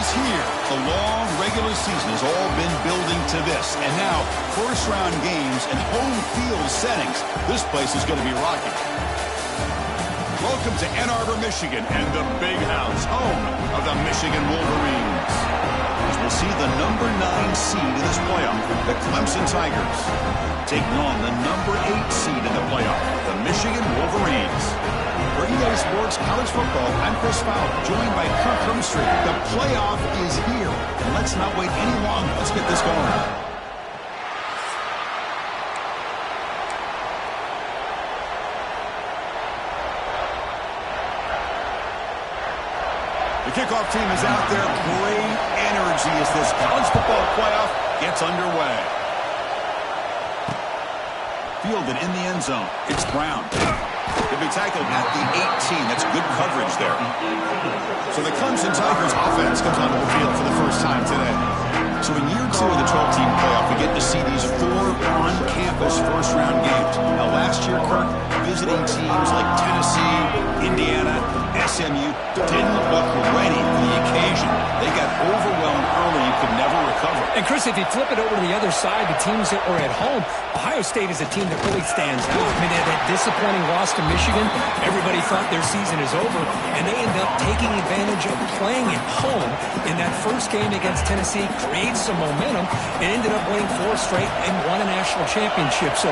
is here. The long regular season has all been building to this. And now, first-round games and home field settings. This place is going to be rocking. Welcome to Ann Arbor, Michigan, and the Big House, home of the Michigan Wolverines. As we'll see the number 9 seed in this playoff, the Clemson Tigers, taking on the number 8 seed in the playoff, the Michigan Wolverines. For EA Sports College Football, I'm Chris Fowler, joined by Kirk Hermstreet. The playoff is here, and let's not wait any longer. Let's get this going. The kickoff team is out there. Great energy as this college football playoff gets underway. Fielded in the end zone. It's Brown. He'll be tackled at the 18. That's good coverage there. So the Clemson Tigers offense comes onto the field for the first time today. So in year 2 of the 12-team playoff, we get to see these 4 on-campus first-round games. Now last year, Kirk, visiting teams like Tennessee, Indiana, SMU didn't look ready for the occasion. They got overwhelmed early and could never recover. And Chris, if you flip it over to the other side, the teams that were at home, Ohio State is a team that really stands out. I mean, they had that disappointing loss to Michigan. Everybody thought their season is over, and they ended up taking advantage of playing at home in that first game against Tennessee, created some momentum, and ended up winning 4 straight and won a national championship. So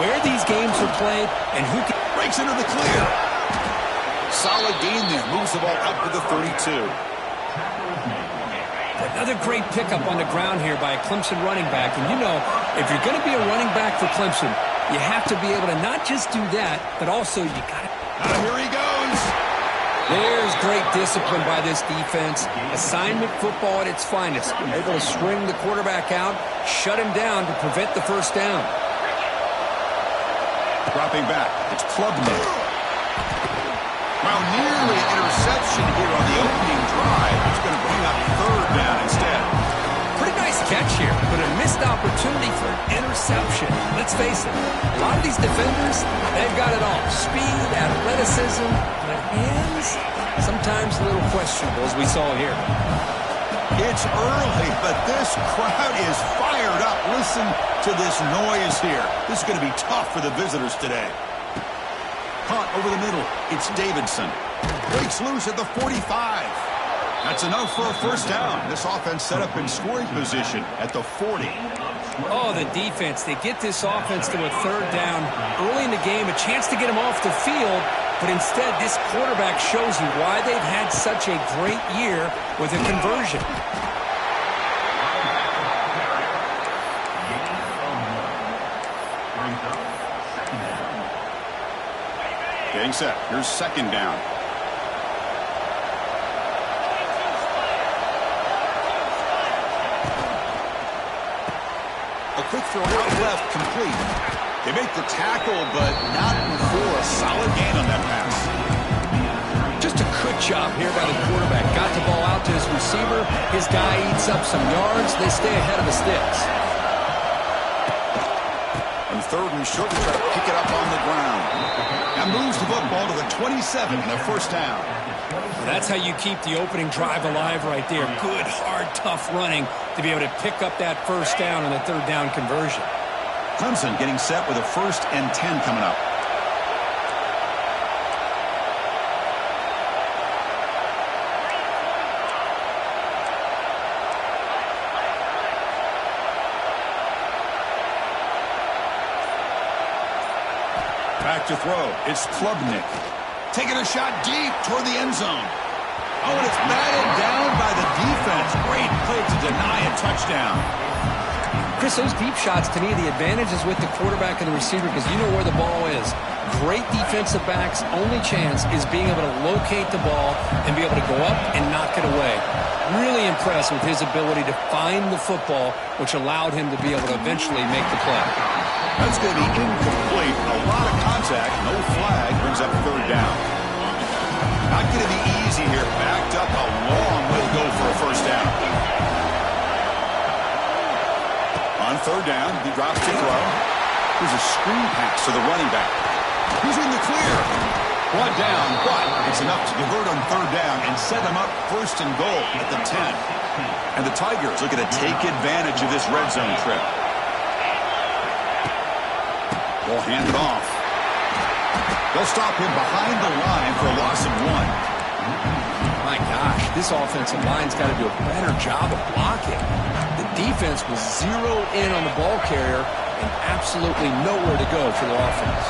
where these games are played and who can... Breaks into the clear. Solid gain there. Moves the ball up to the 32. Another great pickup on the ground here by a Clemson running back. And you know, if you're going to be a running back for Clemson, you have to be able to not just do that, but also you got to... Here he goes. There's great discipline by this defense. Assignment football at its finest. Able to string the quarterback out, shut him down to prevent the first down. Dropping back. It's Klubnik. Well, nearly an interception here on the opening drive. It's going to bring up 3rd down instead. Pretty nice catch here, but a missed opportunity for an interception. Let's face it, a lot of these defenders, they've got it all. Speed, athleticism, but hands, sometimes a little questionable, as we saw here. It's early, but this crowd is fired up. Listen to this noise here. This is going to be tough for the visitors today. Caught over the middle. It's Davidson. Breaks loose at the 45. That's enough for a first down. This offense set up in scoring position at the 40. Oh, the defense. They get this offense to a 3rd down early in the game, a chance to get them off the field, but instead this quarterback shows you why they've had such a great year with a conversion. Getting set. Here's 2nd down. A quick throw out left, complete. They make the tackle, but not before a solid gain on that pass. Just a good job here by the quarterback. Got the ball out to his receiver. His guy eats up some yards. They stay ahead of the sticks. On 3rd and short, to try to pick it up on the ground. Now moves the football to the 27 and a first down. That's how you keep the opening drive alive right there. Good, hard, tough running to be able to pick up that first down on the 3rd down conversion. Clemson getting set with a 1st and 10 coming up. Back to throw. It's Klubnik. Taking a shot deep toward the end zone. Oh, and it's batted down by the defense. Great play to deny a touchdown. Chris, those deep shots, to me, the advantage is with the quarterback and the receiver because you know where the ball is. Great defensive backs' only chance is being able to locate the ball and be able to go up and knock it away. Really impressed with his ability to find the football, which allowed him to be able to eventually make the play. That's going to be incomplete. A lot of contact. No flag. Brings up 3rd down. Not going to be easy here. Backed up a long way to go for a first down. On 3rd down, he drops to throw. Here's a screen pass to the running back. He's in the clear. Brought down, but it's enough to convert on third down and set them up first and goal at the 10. And the Tigers looking to take advantage of this red zone trip. Ball handed off. They'll stop him behind the line for a loss of 1. My gosh, this offensive line's got to do a better job of blocking. The defense was zeroed in on the ball carrier and absolutely nowhere to go for the offense.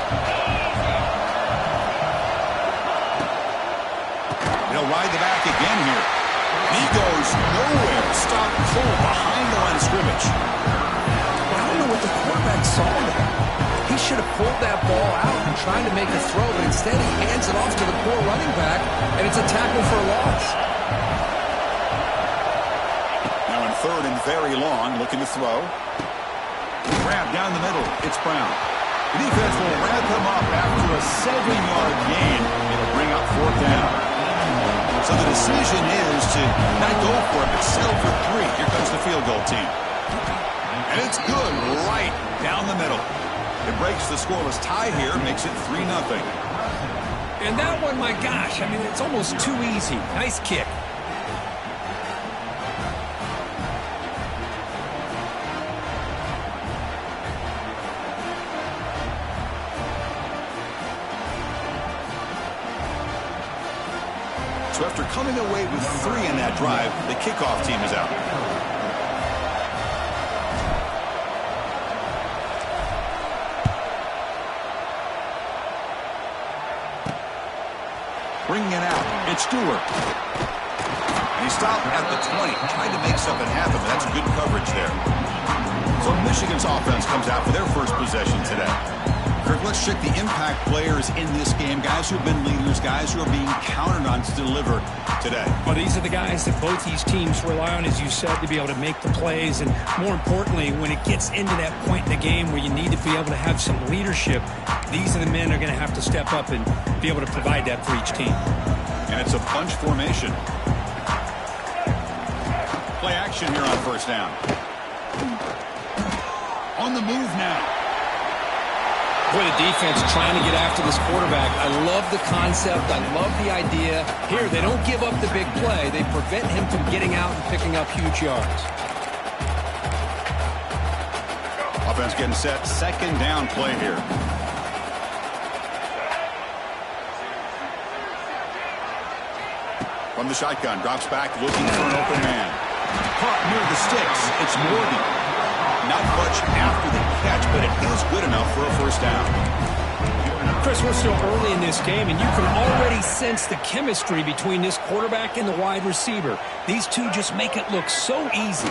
He'll ride the back again here. He goes nowhere. Stop cold behind the line of scrimmage. I don't know what the quarterback saw there. He should have pulled that ball out and tried to make a throw, but instead he hands it off to the poor running back, and it's a tackle for a loss. Now in third and very long, looking to throw. Grab down the middle. It's Brown. The defense will wrap him up after a 7-yard gain. It'll bring up fourth down. So the decision is to not go for it, but settle for 3. Here comes the field goal team. And it's good right down the middle. It breaks the scoreless tie here, makes it 3-0. And that one, my gosh, I mean, it's almost too easy. Nice kick. So after coming away with 3 in that drive, the kickoff team is out. Bringing it out, it's Stewart. And he stopped at the 20, trying to make something happen, but that's good coverage there. So Michigan's offense comes out for their first possession today. Kirk, let's check the impact players in this game, guys who have been leaders, guys who are being counted on to deliver today. Well, these are the guys that both these teams rely on, as you said, to be able to make the plays. And more importantly, when it gets into that point in the game where you need to be able to have some leadership, these are the men that are going to have to step up and be able to provide that for each team. And it's a bunch formation. Play action here on first down. On the move now. Boy, the defense trying to get after this quarterback. I love the concept. I love the idea. Here, they don't give up the big play. They prevent him from getting out and picking up huge yards. Offense getting set. Second down play here. From the shotgun, drops back, looking for an open man. Caught near the sticks. It's Morgan. Not much after the catch, but it is good enough for a first down. Chris, we're still early in this game, and you can already sense the chemistry between this quarterback and the wide receiver. These two just make it look so easy.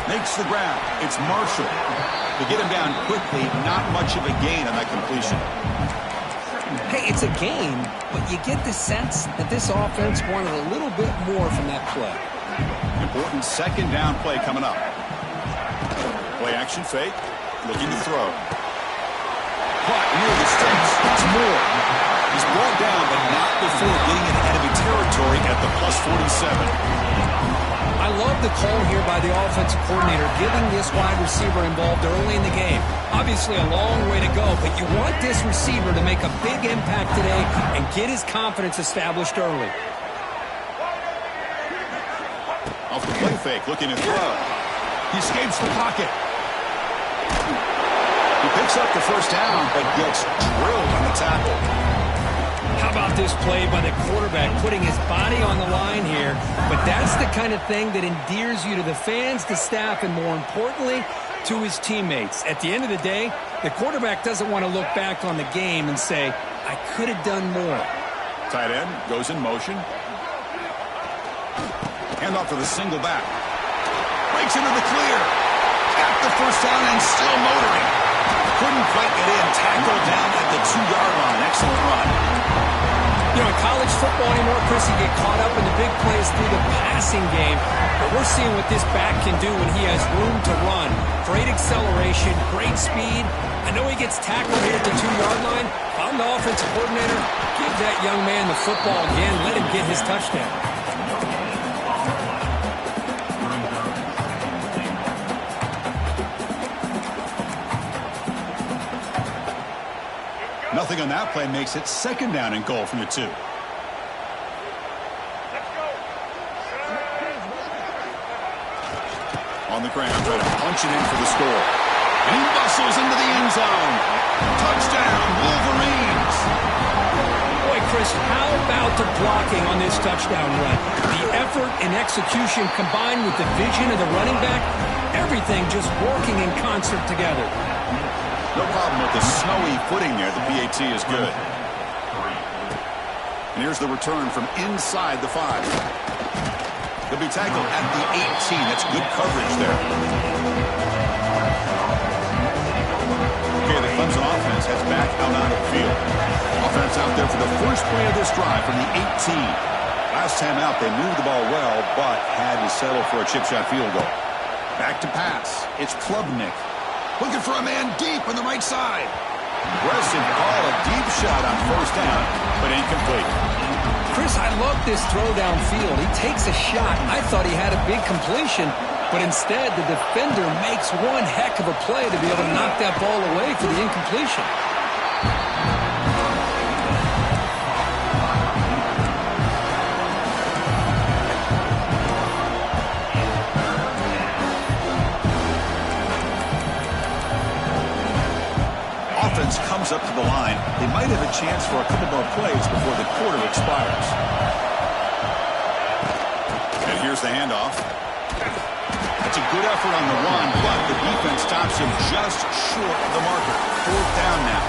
Makes the grab. It's Marshall. To get him down quickly, not much of a gain on that completion. Hey, it's a game, but you get the sense that this offense wanted a little bit more from that play. Important second down play coming up. Play action fake. Looking to throw. Caught near the sticks. It's Moore. He's brought down, but not before getting in enemy territory at the +47. I love the call here by the offensive coordinator, giving this wide receiver involved early in the game. Obviously a long way to go, but you want this receiver to make a big impact today and get his confidence established early. Off the play fake, looking to throw. He escapes the pocket. He picks up the first down, but gets drilled on the tackle. How about this play by the quarterback, putting his body on the line here? But that's the kind of thing that endears you to the fans, the staff, and more importantly, to his teammates. At the end of the day, the quarterback doesn't want to look back on the game and say, I could have done more. Tight end goes in motion. Hand off to the single back. Breaks into the clear. At the first down and still motoring. Couldn't quite get in. Tackled down at the 2-yard line. Excellent run. You know, in college football anymore, Chris, you get caught up in the big plays through the passing game. But we're seeing what this back can do when he has room to run. Great acceleration, great speed. I know he gets tackled here at the 2-yard line. If I'm the offensive coordinator, give that young man the football again. Let him get his touchdown. Nothing on that play makes it second down and goal from the 2. On the ground, trying to punch it in for the score. And he bustles into the end zone. Touchdown, Wolverines. Boy, Chris, how about the blocking on this touchdown run? The effort and execution combined with the vision of the running back, everything just working in concert together. No problem with the snowy footing there. The PAT is good. And here's the return from inside the 5. He'll be tackled at the 18. That's good coverage there. Okay, the Clemson offense heads back out onto the field. Offense out there for the first play of this drive from the 18. Last time out, they moved the ball well, but had to settle for a chip shot field goal. Back to pass. It's Klubnik. Looking for a man deep on the right side. Aggressive call, a deep shot on first down, but incomplete. Chris, I love this throw downfield. He takes a shot. I thought he had a big completion, but instead the defender makes one heck of a play to be able to knock that ball away for the incompletion. Offense comes up to the line. They might have a chance for a couple more plays before the quarter expires. And here's the handoff. That's a good effort on the run, but the defense stops him just short of the marker. Fourth down now.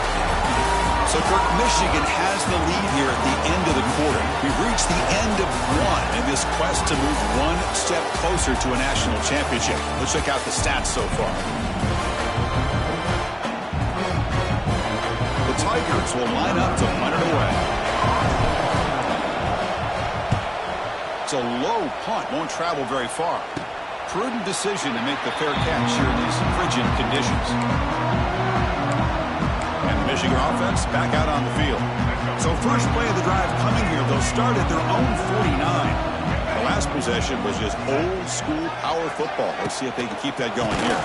So, Kirk, Michigan has the lead here at the end of the quarter. We've reached the end of one in this quest to move one step closer to a national championship. Let's check out the stats so far. Tigers will line up to punt it away. It's a low punt, won't travel very far. Prudent decision to make the fair catch here in these frigid conditions. And the Michigan offense back out on the field. So first play of the drive coming here, they'll start at their own 49. The last possession was just old school power football. Let's see if they can keep that going here.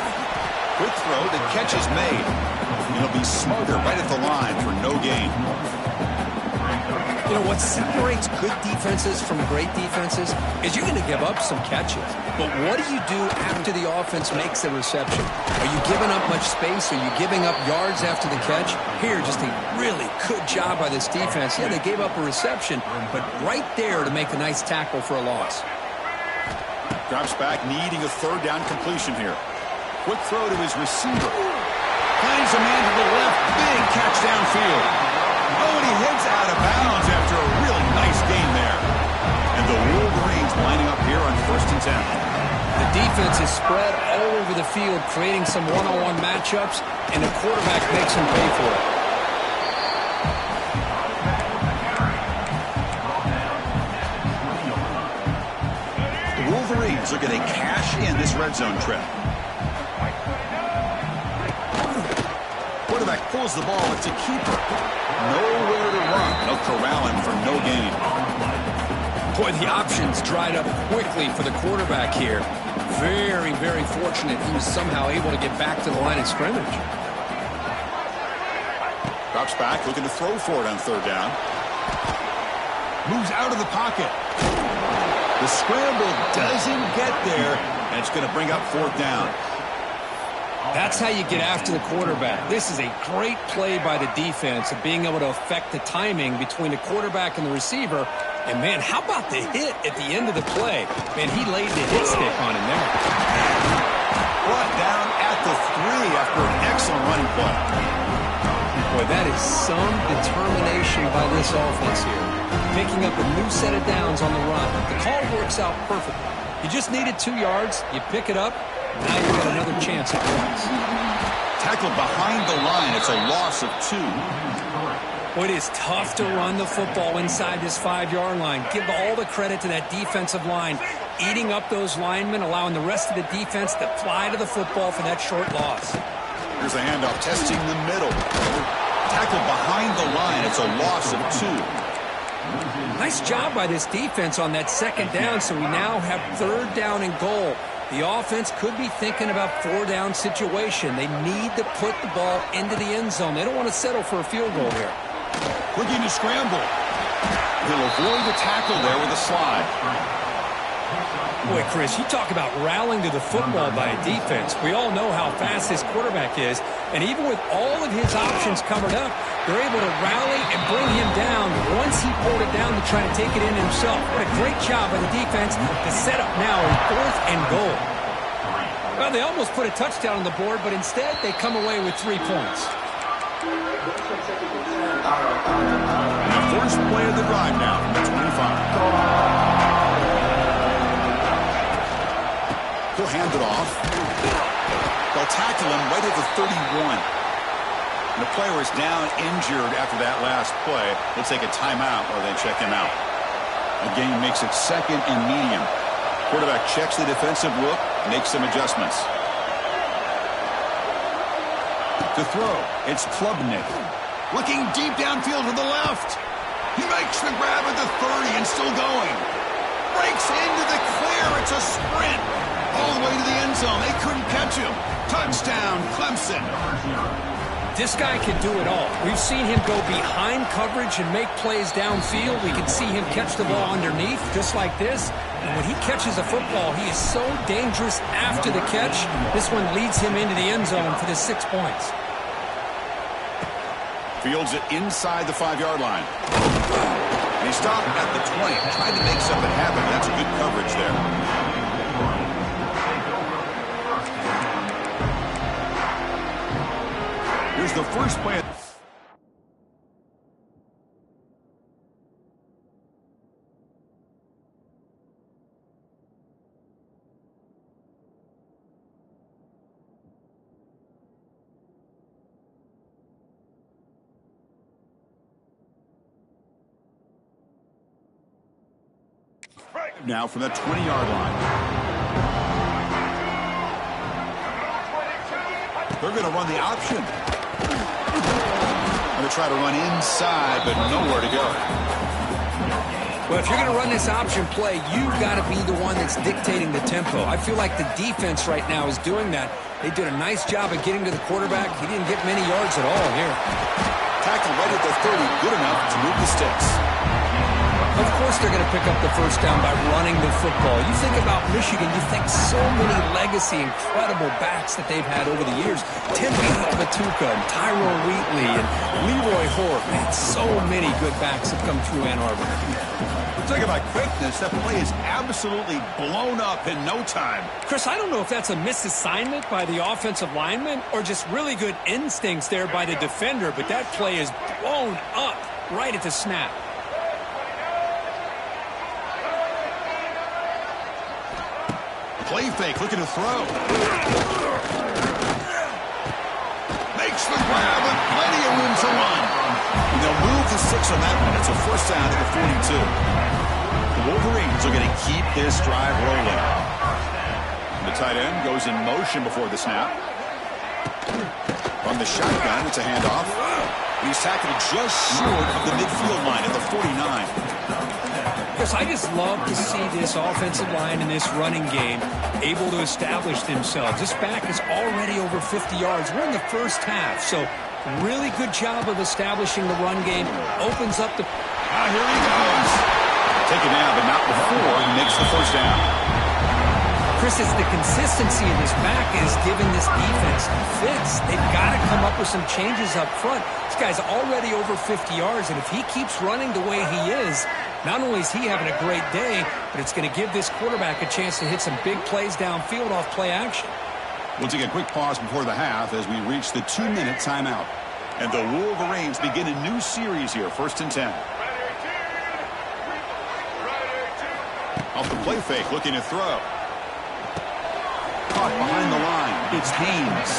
Quick throw, the catch is made. He'll be smarter right at the line for no gain. You know, what separates good defenses from great defenses is you're going to give up some catches. But what do you do after the offense makes the reception? Are you giving up much space? Are you giving up yards after the catch? Here, just a really good job by this defense. Yeah, they gave up a reception, but right there to make a nice tackle for a loss. Drops back, needing a third down completion here. Quick throw to his receiver. Finds a man to the left. Big catch downfield. Oh, and he heads out of bounds after a really nice gain there. And the Wolverines lining up here on 1st and 10. The defense is spread all over the field, creating some one-on-one matchups, and the quarterback makes him pay for it. The Wolverines are going to cash in this red zone trip. Quarterback pulls the ball. It's a keeper. Nowhere to run. They'll corral him for no gain. Boy, the options dried up quickly for the quarterback here. Very, very fortunate he was somehow able to get back to the line of scrimmage. Drops back, looking to throw for it on third down. Moves out of the pocket. The scramble doesn't get there, and it's going to bring up fourth down. That's how you get after the quarterback. This is a great play by the defense of being able to affect the timing between the quarterback and the receiver. And, man, how about the hit at the end of the play? Man, he laid the hit stick on him there. Brought down at the 3 after an excellent running play. Boy, that is some determination by this offense here. Picking up a new set of downs on the run. The call works out perfectly. You just needed 2 yards. You pick it up. Now you've got another chance at points. Tackled behind the line. It's a loss of 2. Well, it is tough to run the football inside this 5-yard line. Give all the credit to that defensive line. Eating up those linemen, allowing the rest of the defense to fly to the football for that short loss. Here's a handoff, testing the middle. Tackled behind the line. It's a loss of 2. Nice job by this defense on that second down, so we now have third down and goal. The offense could be thinking about four-down situation. They need to put the ball into the end zone. They don't want to settle for a field goal here. Looking to scramble. He'll avoid the tackle there with a slide. Boy, Chris, you talk about rallying to the football by a defense. We all know how fast this quarterback is, and even with all of his options covered up, they're able to rally and bring him down once he pulled it down to try to take it in himself. What a great job by the defense to set up now a 4th and goal. Well, they almost put a touchdown on the board, but instead they come away with 3 points. The first play of the drive now from the 25. He'll hand it off. They'll tackle him right at the 31. And the player is down injured after that last play. They'll take a timeout or they check him out. The game makes it 2nd and medium. Quarterback checks the defensive look, makes some adjustments. To throw, it's Klubnik. Looking deep downfield to the left. He makes the grab at the 30 and still going. Breaks into the clear. It's a sprint. All the way to the end zone. They couldn't catch him. Touchdown, Clemson. This guy can do it all. We've seen him go behind coverage and make plays downfield. We can see him catch the ball underneath, just like this. And when he catches a football, he is so dangerous after the catch. This one leads him into the end zone for the 6 points. Fields it inside the 5-yard line. And he stopped at the 20. Tried to make something happen. That's a good coverage there. Here's the first play. Now from the 20-yard line. They're going to run the option. Going to try to run inside, but nowhere to go. Well, if you're going to run this option play, you've got to be the one that's dictating the tempo. I feel like the defense right now is doing that. They did a nice job of getting to the quarterback. He didn't get many yards at all here. Tackle right at the 30, good enough to move the sticks. Of course they're going to pick up the first down by running the football. You think about Michigan, you think so many legacy, incredible backs that they've had over the years. Tim Batuka and Tyrone Wheatley and Leroy Hoare. Man, so many good backs have come through Ann Arbor. Talk about quickness. That play is absolutely blown up in no time. Chris, I don't know if that's a misassignment by the offensive lineman or just really good instincts there by the defender, but that play is blown up right at the snap. Play fake, looking to throw. Makes the grab and plenty of room to run. And they'll move the 6 on that one. It's a first down at the 42. The Wolverines are going to keep this drive rolling. The tight end goes in motion before the snap. From the shotgun, it's a handoff. He's tackled just short of the midfield line at the 49. Chris, I just love to see this offensive line in this running game able to establish themselves. This back is already over 50 yards. We're in the first half, so really good job of establishing the run game. Opens up the... Here he goes. Taken down, but not before he makes the first down. Chris, it's the consistency of this back is giving this defense fits. They've got to come up with some changes up front. This guy's already over 50 yards, and if he keeps running the way he is, not only is he having a great day, but it's going to give this quarterback a chance to hit some big plays downfield off play action. We'll take a quick pause before the half as we reach the 2-minute timeout. And the Wolverines begin a new series here, 1st and 10. Off the play fake, looking to throw. Caught behind the line. It's Haynes.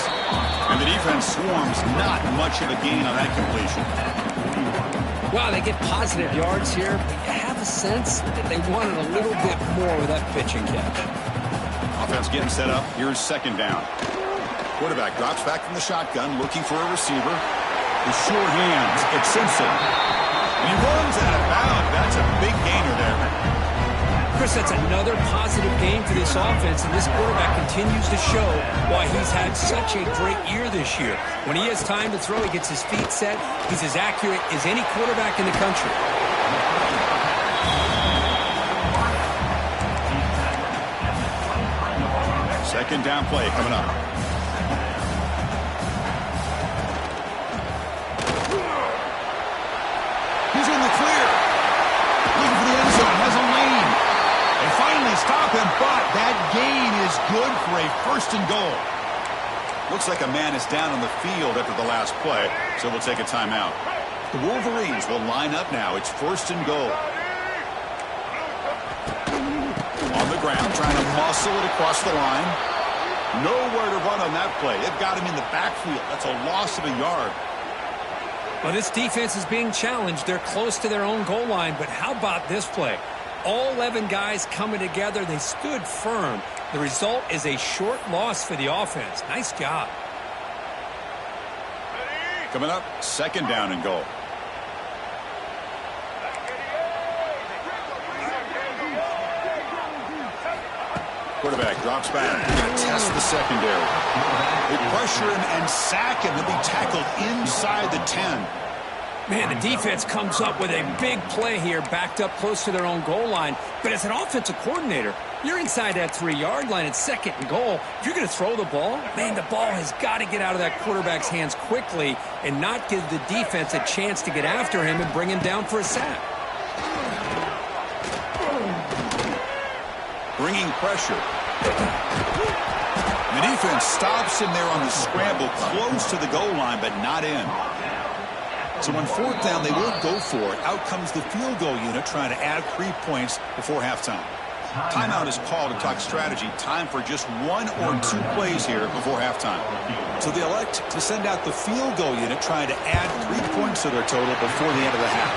And the defense swarms. Not much of a gain on that completion. Wow, they get positive yards here, but you have a sense that they wanted a little bit more with that pitch and catch. Offense getting set up. Here's 2nd down. Quarterback drops back from the shotgun, looking for a receiver. With short hands, it's Simpson. And he runs out of bounds. That's a big gainer there. Chris, that's another positive game for this offense, and this quarterback continues to show why he's had such a great year this year. When he has time to throw, he gets his feet set. He's as accurate as any quarterback in the country. Second down play coming up. He's in the clear. Looking for the end zone. Has a lane. They finally stop him, but that gain is good for a first and goal. Looks like a man is down on the field after the last play, so we'll take a timeout. The Wolverines will line up now. It's first and goal. On the ground, trying to muscle it across the line. Nowhere to run on that play. They've got him in the backfield. That's a loss of a yard. Well, this defense is being challenged. They're close to their own goal line, but how about this play? All 11 guys coming together. They stood firm. The result is a short loss for the offense. Nice job. Coming up, second down and goal. Quarterback drops back. They're going to test the secondary. They pressure him and sack him. He'll be tackled inside the 10. Man, the defense comes up with a big play here, backed up close to their own goal line. But as an offensive coordinator, you're inside that 3-yard line at second and goal. If you're going to throw the ball, man, the ball has got to get out of that quarterback's hands quickly and not give the defense a chance to get after him and bring him down for a sack. Bringing pressure. The defense stops him there on the scramble, close to the goal line, but not in. So on fourth down, they will go for it. Out comes the field goal unit trying to add 3 points before halftime. Timeout is called to talk strategy. Time for just 1 or 2 plays here before halftime. So they elect to send out the field goal unit trying to add 3 points to their total before the end of the half.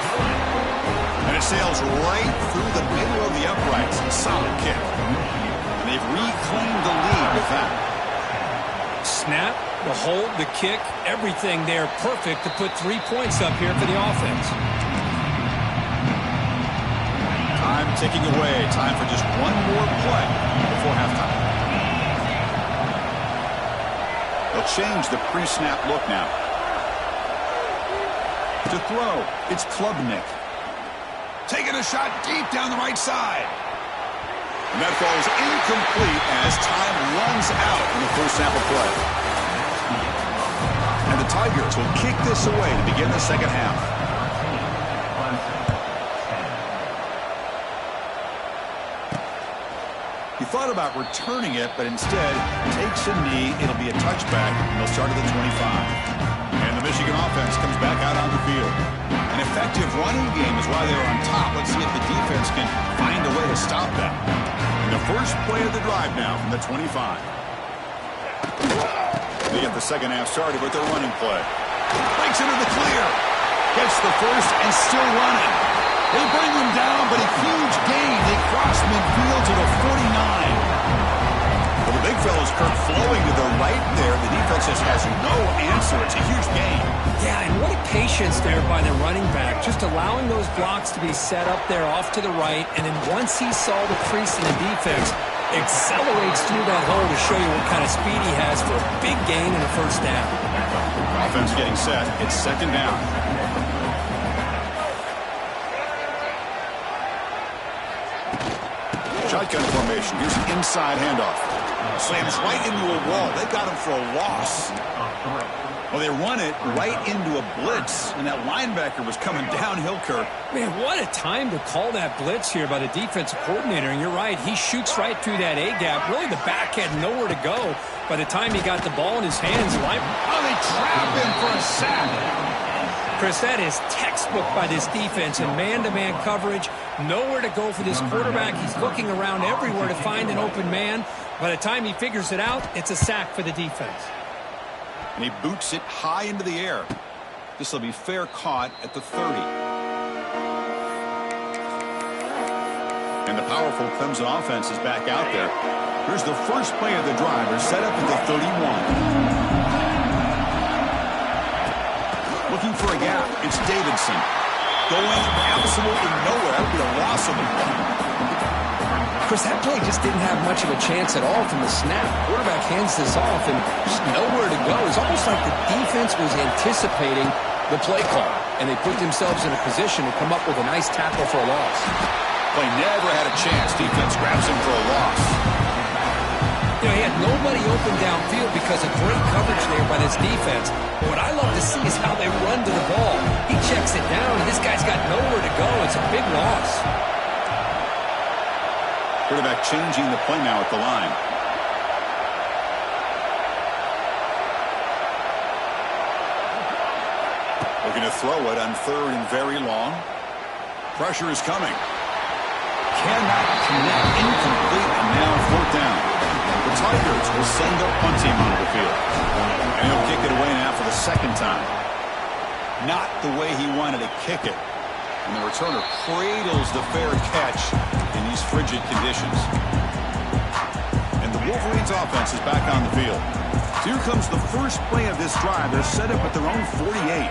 And it sails right through the middle of the uprights. Solid kick. And they've reclaimed the lead with that. Snap, the hold, the kick, everything there perfect to put 3 points up here for the offense. Time ticking away. Time for just 1 more play before halftime. They'll change the pre-snap look now. To throw, it's Klubnik. Taking a shot deep down the right side. And that falls incomplete as time runs out in the first snap of play. And the Tigers will kick this away to begin the second half. He thought about returning it, but instead takes a knee. It'll be a touchback, and they'll start at the 25. And the Michigan offense comes back out on the field. An effective running game is why they're on top. Let's see if the defense can find a way to stop that. And the first play of the drive now from the 25. They get the second half started with their running play. Breaks into the clear. Gets the first and still running. They bring him down, but a huge gain. They cross midfield to the 49. Well, the big fella's flowing to the right there. The defense just has no answer. It's a huge gain. Yeah, and what a patience there by the running back, just allowing those blocks to be set up there off to the right, and then once he saw the crease in the defense, accelerates through that hole to show you what kind of speed he has for a big gain in the first down. Offense getting set. It's second down. Shotgun formation. Here's an inside handoff. Slams right into a wall. They got him for a loss. Well, they run it right into a blitz, and that linebacker was coming downhill, Kirk. Man, what a time to call that blitz here by the defensive coordinator. And you're right, he shoots right through that A-gap. Really, the back had nowhere to go. By the time he got the ball in his hands, they trap him for a sack. Chris, that is textbook by this defense in man-to-man coverage. Nowhere to go for this quarterback. He's looking around everywhere to find an open man. By the time he figures it out, it's a sack for the defense. And he boots it high into the air. This will be fair caught at the 30. And the powerful Clemson offense is back out there. Here's the first play of the drive. They're set up at the 31. Looking for a gap. It's Davidson. Going absolutely nowhere. That would be a loss of the ball. Chris, that play just didn't have much of a chance at all from the snap. Quarterback hands this off and just nowhere to go. It's almost like the defense was anticipating the play call, and they put themselves in a position to come up with a nice tackle for a loss. Play never had a chance. Defense grabs him for a loss. You know, he had nobody open downfield because of great coverage there by this defense. But what I love to see is how they run to the ball. He checks it down, and this guy's got nowhere to go. It's a big loss. Quarterback changing the play now at the line. Looking to throw it on 3rd and very long. Pressure is coming. Cannot connect, incomplete, and now 4th down. The Tigers will send their punt team onto the field. And he'll kick it away now for the 2nd time. Not the way he wanted to kick it. And the returner cradles the fair catch in these frigid conditions. And the Wolverines offense is back on the field. So here comes the first play of this drive. They're set up at their own 48.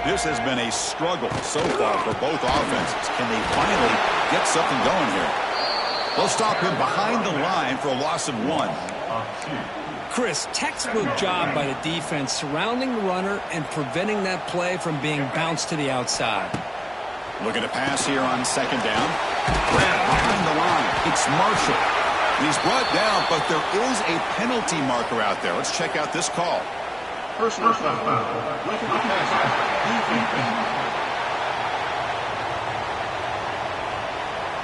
This has been a struggle so far for both offenses. Can they finally get something going here? They'll stop him behind the line for a loss of 1. Chris, textbook job by the defense surrounding the runner and preventing that play from being bounced to the outside. Looking to pass here on 2nd down. Grab behind the line. It's Marshall. He's brought down, but there is a penalty marker out there. Let's check out this call. Personal foul.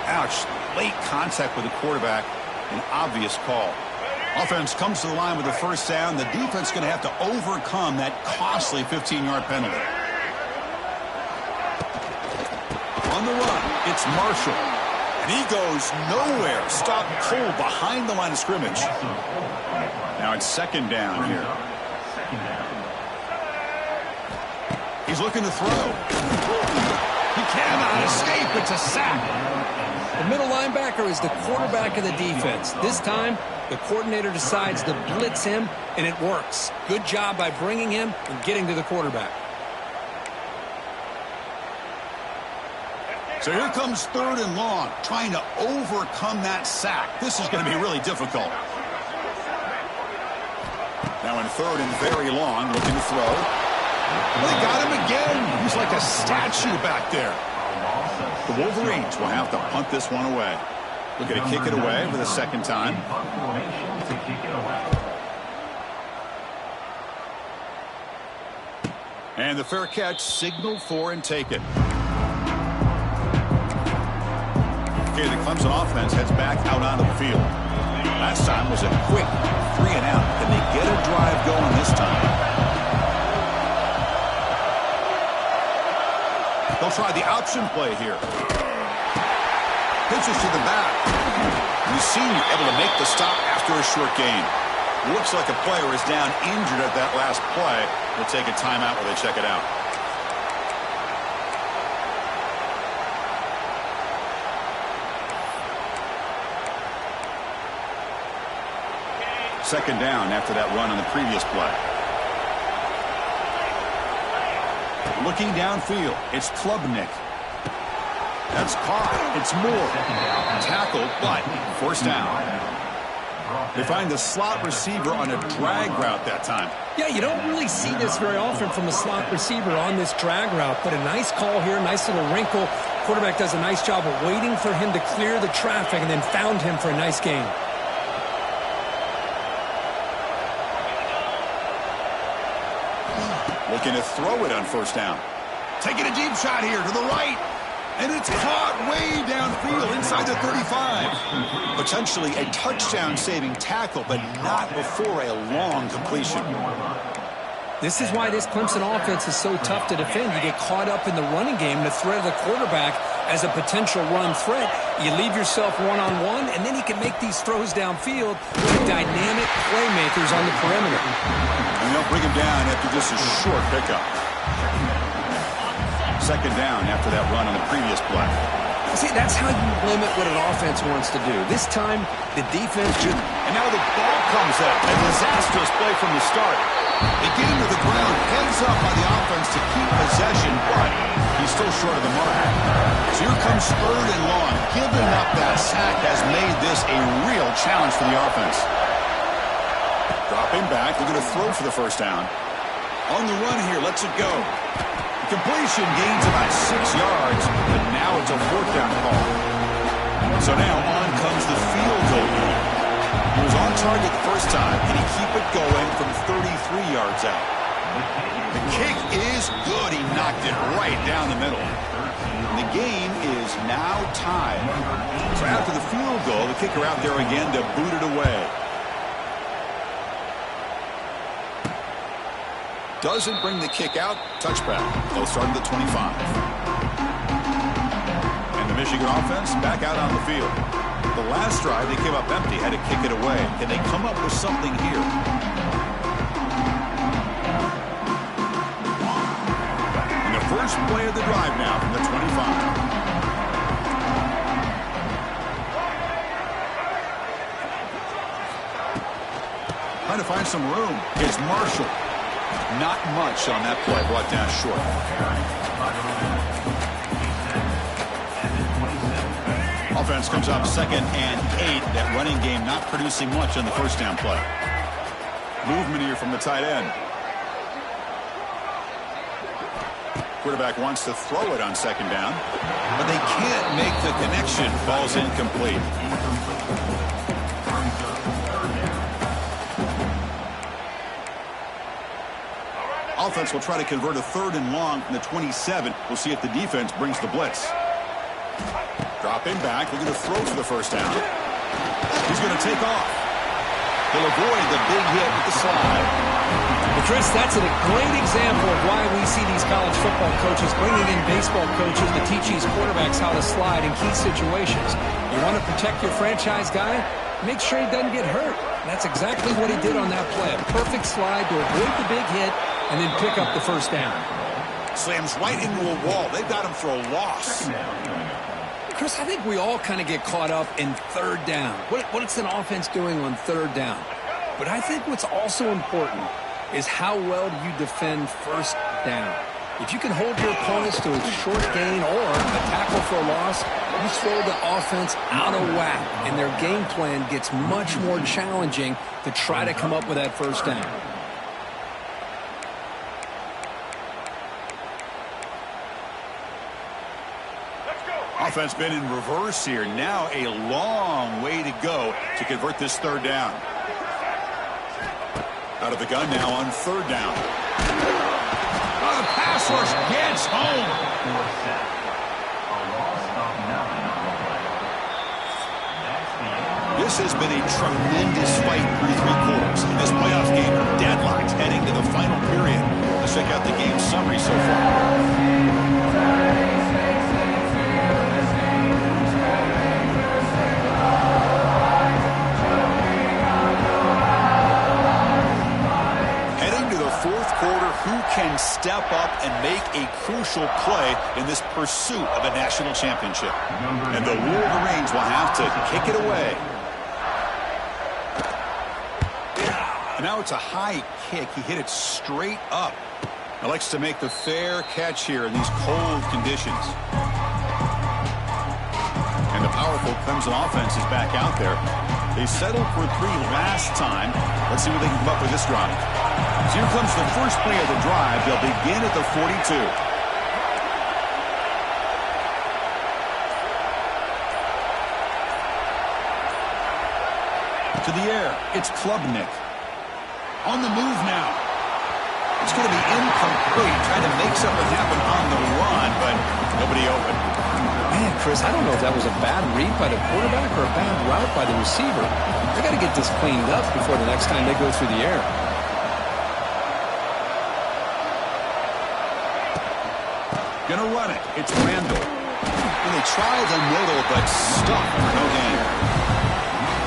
Ouch. Late contact with the quarterback. An obvious call. Offense comes to the line with the 1st down. The defense is going to have to overcome that costly 15-yard penalty. On the run, it's Marshall. And he goes nowhere. Stopped cold behind the line of scrimmage. Now it's 2nd down here. He's looking to throw. He cannot escape. It's a sack. The middle linebacker is the quarterback of the defense. This time, the coordinator decides to blitz him, and it works. Good job by bringing him and getting to the quarterback. So here comes 3rd and long, trying to overcome that sack. This is going to be really difficult. Now in 3rd and very long, looking to throw. They got him again. He's like a statue back there. The Wolverines will have to punt this one away. We're going to kick it away for the 2nd time. And the fair catch signaled for and taken. Okay, the Clemson offense heads back out onto the field. Last time was a quick 3 and out. Can they get a drive going this time? They'll try the option play here. Pitches to the back. You see able to make the stop after a short gain. Looks like a player is down injured at that last play. We'll take a timeout while they check it out. Second down after that run on the previous play. Looking downfield, it's Klubnik. That's caught. It's Moore. Tackled, but 1st down. They find the slot receiver on a drag route that time. Yeah, you don't really see this very often from a slot receiver on this drag route, but a nice call here, nice little wrinkle. Quarterback does a nice job of waiting for him to clear the traffic and then found him for a nice gain. Looking to throw it on 1st down. Taking a deep shot here to the right. And it's caught way downfield inside the 35. Potentially a touchdown-saving tackle, but not before a long completion. This is why this Clemson offense is so tough to defend. You get caught up in the running game, the threat of the quarterback as a potential run threat. You leave yourself one-on-one, and then you can make these throws downfield with dynamic playmakers on the perimeter. And they'll bring him down after just a short pickup. Second down after that run on the previous play. See, that's how you limit what an offense wants to do. This time, the defense should... And now the ball comes up. A disastrous play from the start. They get him to the ground, heads up by the offense to keep possession, but He's still short of the mark. So here comes 3rd and long. Giving up that sack has made this a real challenge for the offense. Dropping back. They're going to throw for the first down. On the run here. Lets it go. The completion gains about 6 yards, but now it's a 4th down call. So now on comes the field goal unit. He was on target the first time, and he keep it going from 33 yards out. The kick is good. He knocked it right down the middle. And the game is now tied. So after the field goal, the kicker out there again to boot it away. Doesn't bring the kick out. Touchback. They'll start at the 25. And the Michigan offense back out on the field. The last drive, they came up empty, had to kick it away. Can they come up with something here? And the first play of the drive now from the 25. Trying to find some room. It's Marshall. Not much on that play, brought down short. Offense comes up 2nd and 8. That running game not producing much on the first down play. Movement here from the tight end. Quarterback wants to throw it on 2nd down, but they can't make the connection. Ball's incomplete. Offense will try to convert a 3rd and long from the 27. We'll see if the defense brings the blitz. Dropping back. They're going to throw for the first down. He's going to take off. He'll avoid the big hit with the slide. Well, Chris, that's a great example of why we see these college football coaches bringing in baseball coaches to teach these quarterbacks how to slide in key situations. You want to protect your franchise guy? Make sure he doesn't get hurt. That's exactly what he did on that play. A perfect slide to avoid the big hit and then pick up the first down. Slams right into a wall. They've got him for a loss. Chris, I think we all kind of get caught up in 3rd down. What's an offense doing on 3rd down? But I think what's also important is how well do you defend 1st down. If you can hold your opponents to a short gain or a tackle for a loss, you throw the offense out of whack, and their game plan gets much more challenging to try to come up with that first down. Offense been in reverse here. Now a long way to go to convert this 3rd down. Out of the gun now on 3rd down. Oh, the pass rush gets home. This has been a tremendous fight through 3 quarters. In this playoff game, deadlocked heading to the final period. Let's check out the game summary so far. Who can step up and make a crucial play in this pursuit of a national championship? And the Wolverines will have to kick it away. And now it's a high kick. He hit it straight up. He likes to make the fair catch here in these cold conditions. And the powerful Clemson offense is back out there. They settled for 3 last time. Let's see what they can come up with this drive. So here comes the first play of the drive. They'll begin at the 42. To the air, it's Klubnik. On the move now. It's going to be incomplete. Trying to make something happen on the run, but nobody open. Man, Chris, I don't know if that was a bad read by the quarterback or a bad route by the receiver. They got to get this cleaned up before the next time they go through the air. Gonna run it. It's Randall. And they try the middle, but stuck for no gain.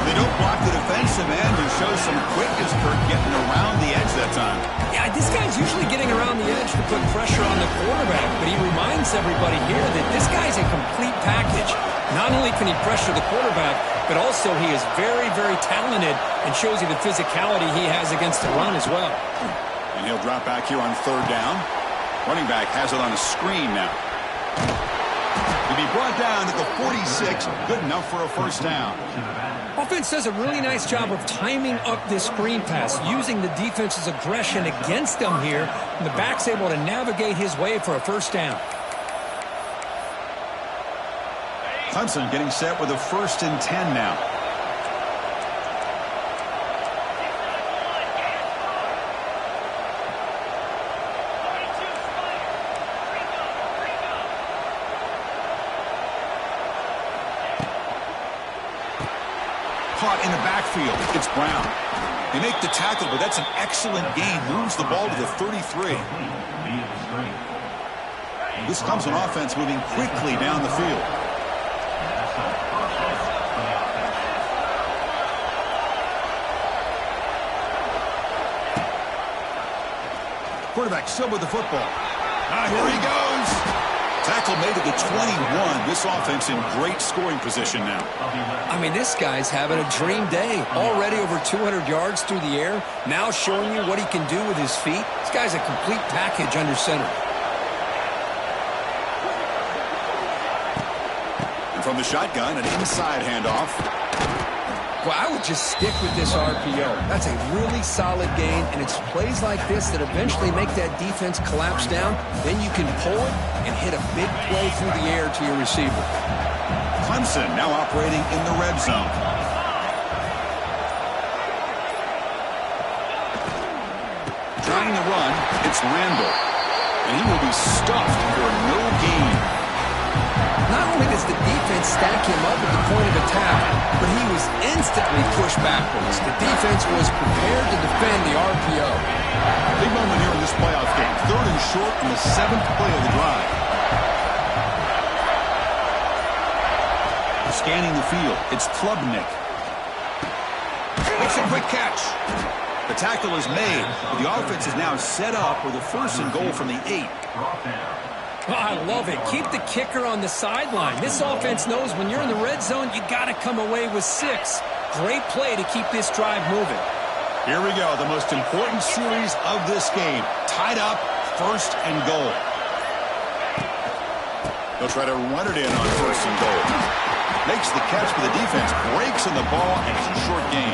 They don't block the defensive end and show some quickness for getting around the edge that time. Yeah, this guy's usually getting around the edge to put pressure on the quarterback, but he reminds everybody here that this guy's a complete package. Not only can he pressure the quarterback, but also he is very, very talented and shows you the physicality he has against the run as well. And he'll drop back here on 3rd down. Running back has it on a screen now. To be brought down at the 46, good enough for a first down. Offense does a really nice job of timing up this screen pass, using the defense's aggression against them here, and the back's able to navigate his way for a first down. Clemson getting set with a 1st and 10 now. Caught in the backfield. It's Brown. They make the tackle, but that's an excellent gain. Moves the ball to the 33. This Clemson offense moving quickly down the field. Quarterback still with the football. Here he goes. Tackle made at the 21. This offense in great scoring position now. I mean, this guy's having a dream day. Already over 200 yards through the air. Now showing you what he can do with his feet. This guy's a complete package under center. And from the shotgun, an inside handoff. Well, I would just stick with this RPO. That's a really solid gain, and it's plays like this that eventually make that defense collapse down. Then you can pull it and hit a big play through the air to your receiver. Clemson now operating in the red zone. Trying to run, it's Randall. And he will be stuffed for no gain. Not only does the defense stack him up at the point of attack, but he was instantly pushed backwards. The defense was prepared to defend the RPO. Big moment here in this playoff game. 3rd and short on the 7th play of the drive. Scanning the field. It's Klubnik. Makes a quick catch. The tackle is made. But the offense is now set up with a 1st and goal from the 8. Oh, I love it. Keep the kicker on the sideline. This offense knows when you're in the red zone, you got to come away with 6. Great play to keep this drive moving. Here we go. The most important series of this game. Tied up, 1st and goal. They'll try to run it in on 1st and goal. Makes the catch for the defense. Breaks in the ball, and it's a short gain.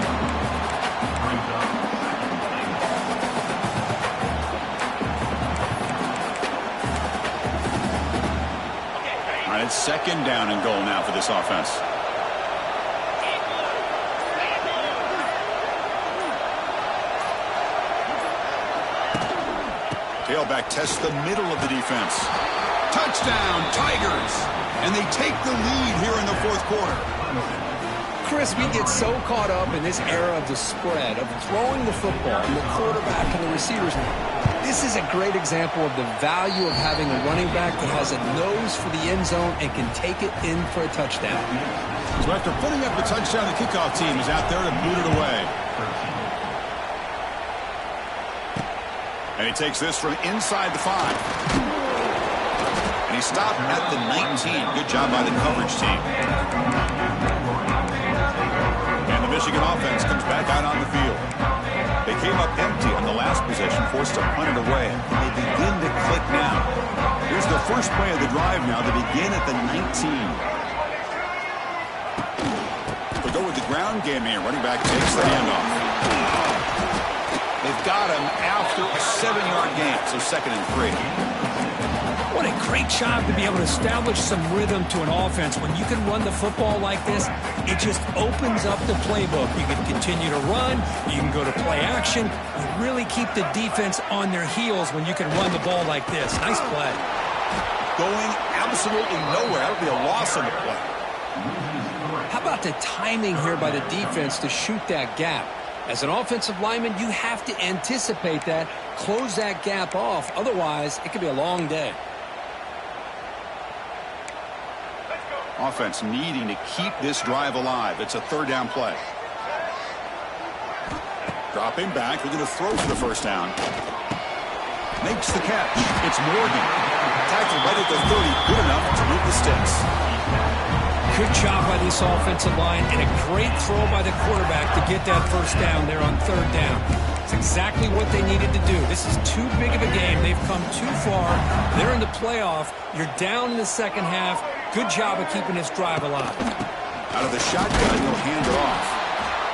It's 2nd down and goal now for this offense. Tailback tests the middle of the defense. Touchdown, Tigers! And they take the lead here in the 4th quarter. Chris, we get so caught up in this era of the spread, of throwing the football, and the quarterback and the receivers. This is a great example of the value of having a running back that has a nose for the end zone and can take it in for a touchdown. So after putting up the touchdown, the kickoff team is out there to boot it away. And he takes this from inside the 5. And he stopped at the 19. Good job by the coverage team. And the Michigan offense comes back out on the field. They came up empty on the last possession, forced to punt it away. And they begin to click now. Here's the first play of the drive now. They begin at the 19. They go with the ground game here. Running back takes the handoff. They've got him after a 7-yard gain, so 2nd and 3. What a great job to be able to establish some rhythm to an offense. When you can run the football like this, it just opens up the playbook. You can continue to run. You can go to play action. You really keep the defense on their heels when you can run the ball like this. Nice play. Going absolutely nowhere. That would be a loss on the play. How about the timing here by the defense to shoot that gap? As an offensive lineman, you have to anticipate that, close that gap off. Otherwise, it could be a long day. Offense needing to keep this drive alive. It's a 3rd down play. Dropping back. They're going to throw for the 1st down. Makes the catch. It's Morgan. Tackled right at the 30. Good enough to move the sticks. Good job by this offensive line and a great throw by the quarterback to get that first down there on third down. It's exactly what they needed to do. This is too big of a game. They've come too far. They're in the playoff. You're down in the second half. Good job of keeping this drive alive. Out of the shotgun, he'll hand it off.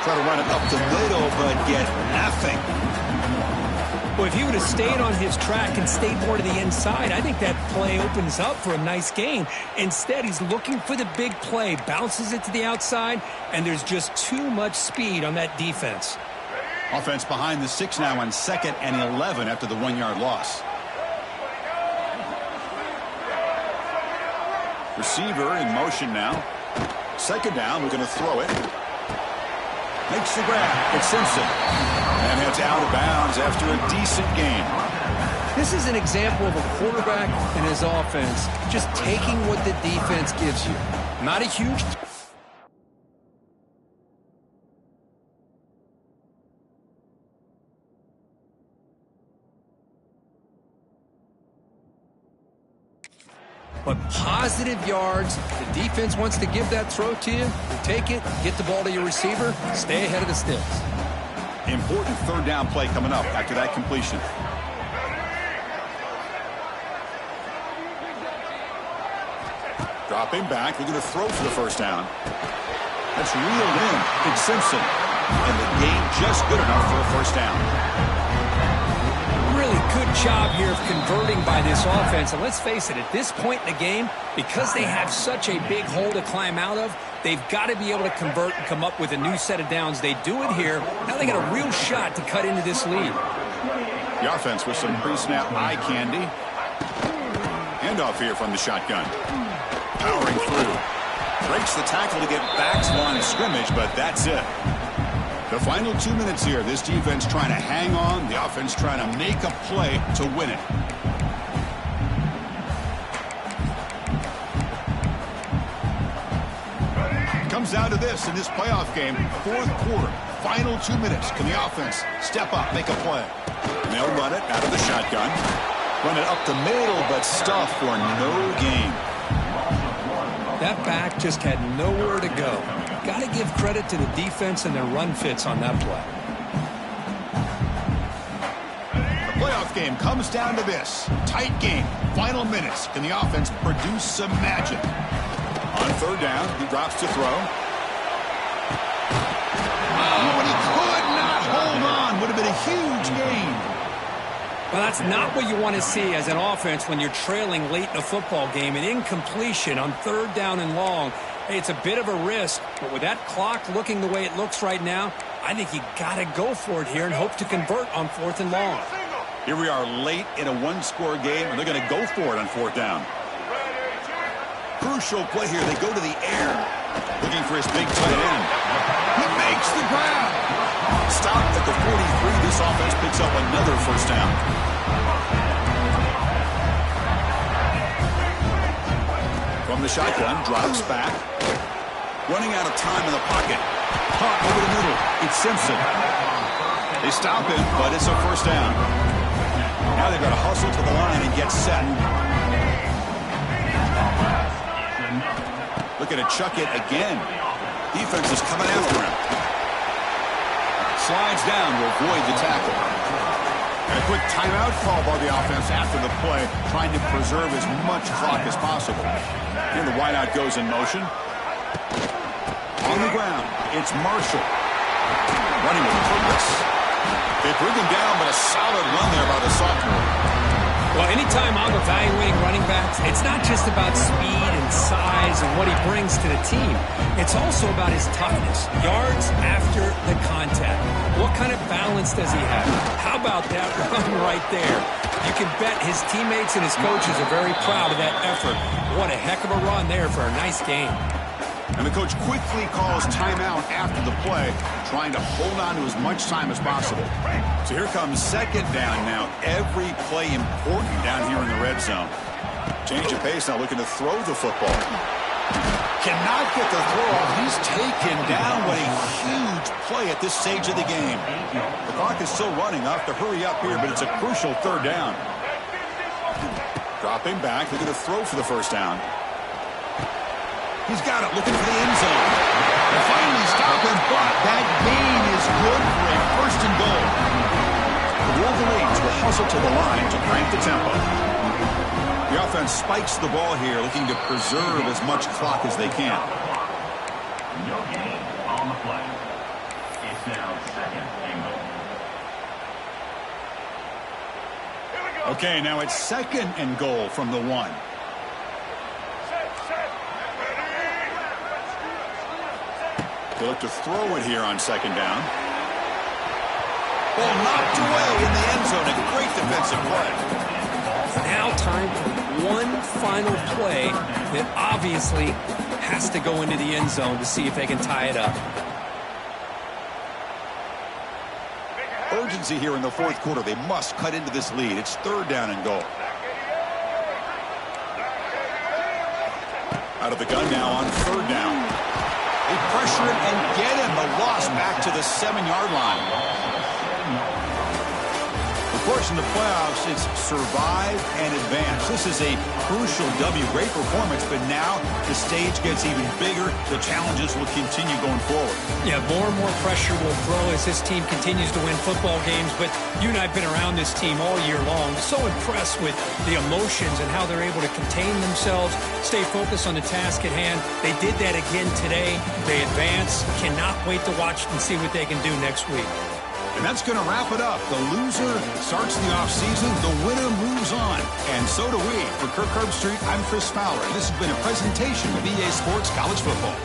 Try to run it up the middle, but get nothing. Well, if he would have stayed on his track and stayed more to the inside, I think that play opens up for a nice gain. Instead, he's looking for the big play, bounces it to the outside, and there's just too much speed on that defense. Offense behind the 6 now on 2nd and 11 after the 1-yard loss. Receiver in motion now. 2nd down, we're going to throw it. Makes the grab. It's Simpson. And heads out of bounds after a decent game. This is an example of a quarterback and his offense just taking what the defense gives you. Not a huge... But positive yards, the defense wants to give that throw to you. You take it, get the ball to your receiver, stay ahead of the sticks. Important 3rd down play coming up after that completion. Dropping back, we're going to throw for the 1st down. That's reeled in. It's Simpson. And the gain just good enough for a 1st down. Really good job here of converting by this offense. And let's face it, at this point in the game, because they have such a big hole to climb out of, they've got to be able to convert and come up with a new set of downs. They do it here. Now they got a real shot to cut into this lead. The offense with some pre-snap eye candy. Handoff here from the shotgun. Powering through. Breaks the tackle to get back to line of scrimmage, but that's it. The final 2 minutes here. This defense trying to hang on. The offense trying to make a play to win it. Comes down to this in this playoff game. 4th quarter. Final 2 minutes. Can the offense step up, make a play? And they'll run it out of the shotgun. Run it up the middle, but stuff for no gain. That back just had nowhere to go. Got to give credit to the defense and their run fits on that play. The playoff game comes down to this. Tight game. Final minutes. Can the offense produce some magic? On 3rd down, he drops to throw. Oh, and he could not hold on. Would have been a huge gain. Well, that's not what you want to see as an offense when you're trailing late in a football game. An incompletion on 3rd down and long. Hey, it's a bit of a risk, but with that clock looking the way it looks right now, I think you got to go for it here and hope to convert on 4th and long. Here we are late in a 1-score game, and they're going to go for it on 4th down. Crucial play here. They go to the air, looking for his big tight end. He makes the grab. Stopped at the 43. This offense picks up another 1st down. From the shotgun, drops back. Running out of time in the pocket. Caught over the middle. It's Simpson. They stop him, but it's a 1st down. Now they've got to hustle to the line and get set. Looking to chuck it again. Defense is coming after him. Slides down to avoid the tackle. And a quick timeout call by the offense after the play, trying to preserve as much clock as possible. Here the wideout goes in motion. On the ground, it's Marshall. Running with purpose. They bring him down, but a solid run there by the sophomore. Well, anytime I'm evaluating running backs, it's not just about speed and size and what he brings to the team. It's also about his toughness. Yards after the contact. What kind of balance does he have? How about that run right there? You can bet his teammates and his coaches are very proud of that effort. What a heck of a run there for a nice game. And the coach quickly calls timeout after the play, trying to hold on to as much time as possible. So here comes 2nd down now. Every play important down here in the red zone. Change of pace now, looking to throw the football. Cannot get the throw off. He's taken down. What a huge play at this stage of the game. The clock is still running. I'll have to hurry up here, but it's a crucial 3rd down. Dropping back, they're going to throw for the 1st down. He's got it, looking for the end zone. And finally stop him, but that gain is good for a first and goal. The Wolverines will hustle to the line to crank the tempo. The offense spikes the ball here, looking to preserve as much clock as they can. No gain on the play. It's now second and goal. Okay, now it's second and goal from the 1. They look to throw it here on second down. Ball knocked away in the end zone. A great defensive play. Now time for one final play that obviously has to go into the end zone to see if they can tie it up. Urgency here in the fourth quarter. They must cut into this lead. It's third down and goal. Out of the gun now on third down. They pressure him and get him. The loss back to the 7-yard line. Of course, in the playoffs, it's survive and advance. This is a crucial W. Great performance, but now the stage gets even bigger. The challenges will continue going forward. Yeah, more and more pressure will grow as this team continues to win football games, but you and I have been around this team all year long. So impressed with the emotions and how they're able to contain themselves, stay focused on the task at hand. They did that again today. They advance. Cannot wait to watch and see what they can do next week. And that's going to wrap it up. The loser starts the offseason. The winner moves on. And so do we. For Kirk Herbstreit, I'm Chris Fowler. This has been a presentation of EA Sports College Football.